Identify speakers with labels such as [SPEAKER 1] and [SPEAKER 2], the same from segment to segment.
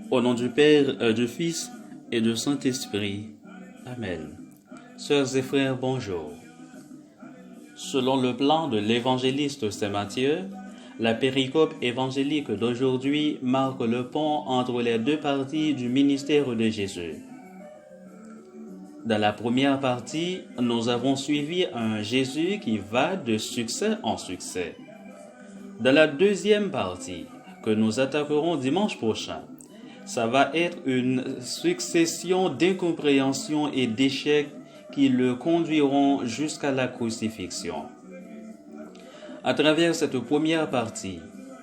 [SPEAKER 1] Au nom du Père, du Fils et du Saint-Esprit. Amen. Sœurs et frères, bonjour. Selon le plan de l'évangéliste Saint Matthieu, la péricope évangélique d'aujourd'hui marque le pont entre les deux parties du ministère de Jésus. Dans la première partie, nous avons suivi un Jésus qui va de succès en succès. Dans la deuxième partie, que nous attaquerons dimanche prochain, ça va être une succession d'incompréhensions et d'échecs qui le conduiront jusqu'à la crucifixion. À travers cette première partie,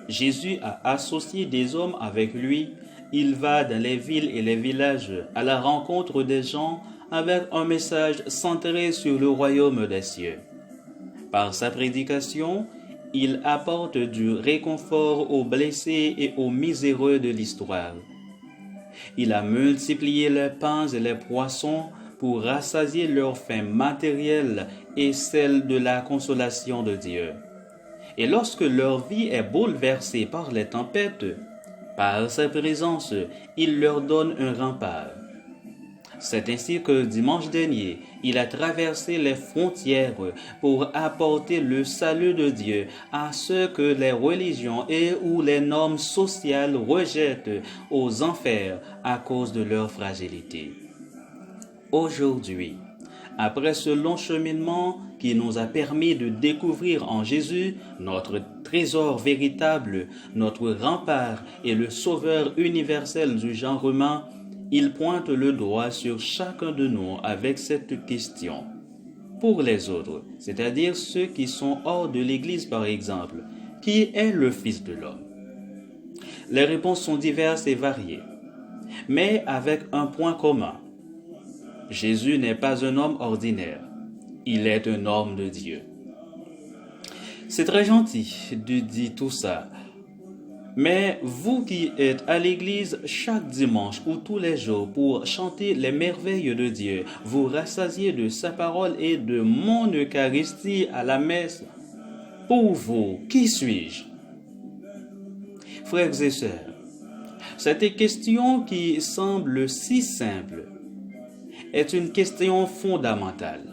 [SPEAKER 1] Jésus a associé des hommes avec lui. Il va dans les villes et les villages à la rencontre des gens avec un message centré sur le royaume des cieux. Par sa prédication, il apporte du réconfort aux blessés et aux miséreux de l'histoire. Il a multiplié les pains et les poissons pour rassasier leur faim matérielle et celle de la consolation de Dieu. Et lorsque leur vie est bouleversée par les tempêtes, par sa présence, il leur donne un rempart. C'est ainsi que dimanche dernier, il a traversé les frontières pour apporter le salut de Dieu à ceux que les religions et ou les normes sociales rejettent aux enfers à cause de leur fragilité. Aujourd'hui, après ce long cheminement qui nous a permis de découvrir en Jésus notre trésor véritable, notre rempart et le sauveur universel du genre humain, il pointe le doigt sur chacun de nous avec cette question. Pour les autres, c'est-à-dire ceux qui sont hors de l'Église par exemple, qui est le Fils de l'homme? Les réponses sont diverses et variées, mais avec un point commun. Jésus n'est pas un homme ordinaire, il est un homme de Dieu. C'est très gentil de dire tout ça, mais vous qui êtes à l'église chaque dimanche ou tous les jours pour chanter les merveilles de Dieu, vous rassasiez de sa parole et de mon Eucharistie à la messe, pour vous, qui suis-je? Frères et sœurs, cette question qui semble si simple est une question fondamentale,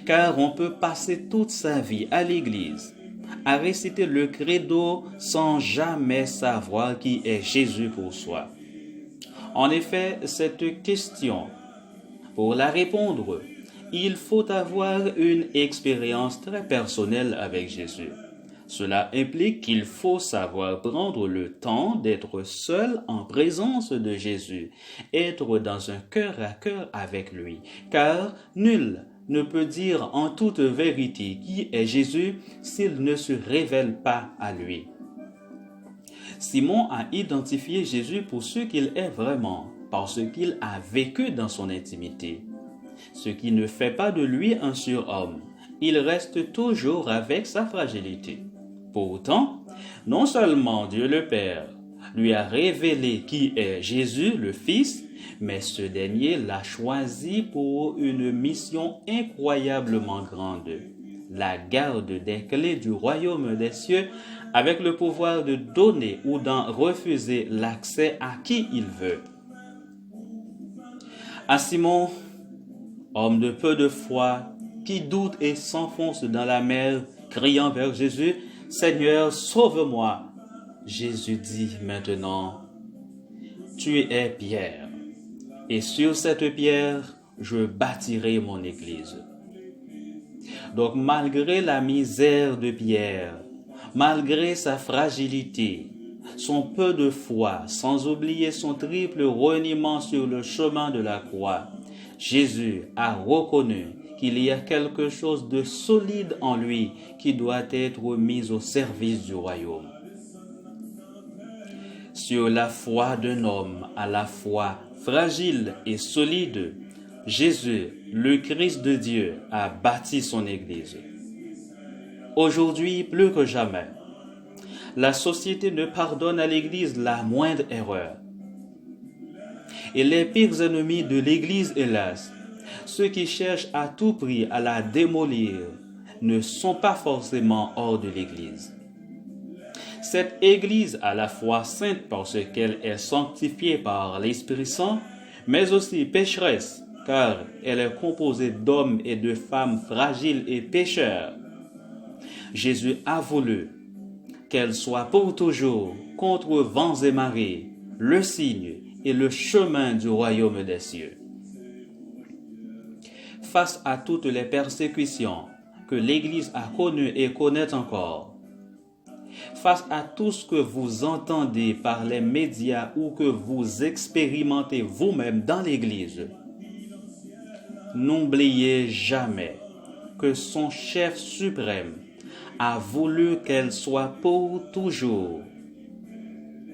[SPEAKER 1] car on peut passer toute sa vie à l'église à réciter le credo sans jamais savoir qui est Jésus pour soi. En effet, cette question, pour la répondre, il faut avoir une expérience très personnelle avec Jésus. Cela implique qu'il faut savoir prendre le temps d'être seul en présence de Jésus, être dans un cœur à cœur avec lui, car nul ne peut dire en toute vérité qui est Jésus s'il ne se révèle pas à lui. Simon a identifié Jésus pour ce qu'il est vraiment, parce qu'il a vécu dans son intimité, ce qui ne fait pas de lui un surhomme. Il reste toujours avec sa fragilité. Pourtant, non seulement Dieu le Père lui a révélé qui est Jésus le Fils, mais ce dernier l'a choisi pour une mission incroyablement grande, la garde des clés du royaume des cieux, avec le pouvoir de donner ou d'en refuser l'accès à qui il veut. À Simon, homme de peu de foi, qui doute et s'enfonce dans la mer, criant vers Jésus, « Seigneur, sauve-moi !» Jésus dit maintenant, « Tu es Pierre, et sur cette pierre, je bâtirai mon église. » Donc malgré la misère de Pierre, malgré sa fragilité, son peu de foi, sans oublier son triple reniement sur le chemin de la croix, Jésus a reconnu qu'il y a quelque chose de solide en lui qui doit être mis au service du royaume. Sur la foi d'un homme à la fois fragile et solide, Jésus, le Christ de Dieu, a bâti son Église. Aujourd'hui, plus que jamais, la société ne pardonne à l'Église la moindre erreur. Et les pires ennemis de l'Église, hélas, ceux qui cherchent à tout prix à la démolir, ne sont pas forcément hors de l'Église. Cette Église à la fois sainte parce qu'elle est sanctifiée par l'Esprit Saint, mais aussi pécheresse, car elle est composée d'hommes et de femmes fragiles et pécheurs. Jésus a voulu qu'elle soit pour toujours contre vents et marées, le signe et le chemin du royaume des cieux. Face à toutes les persécutions que l'Église a connues et connaît encore, face à tout ce que vous entendez par les médias ou que vous expérimentez vous-même dans l'Église, n'oubliez jamais que son chef suprême a voulu qu'elle soit pour toujours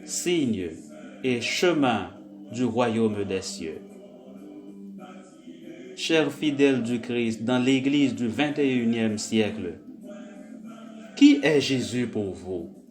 [SPEAKER 1] signe et chemin du royaume des cieux. Chers fidèles du Christ dans l'Église du 21e siècle, qui est Jésus pour vous?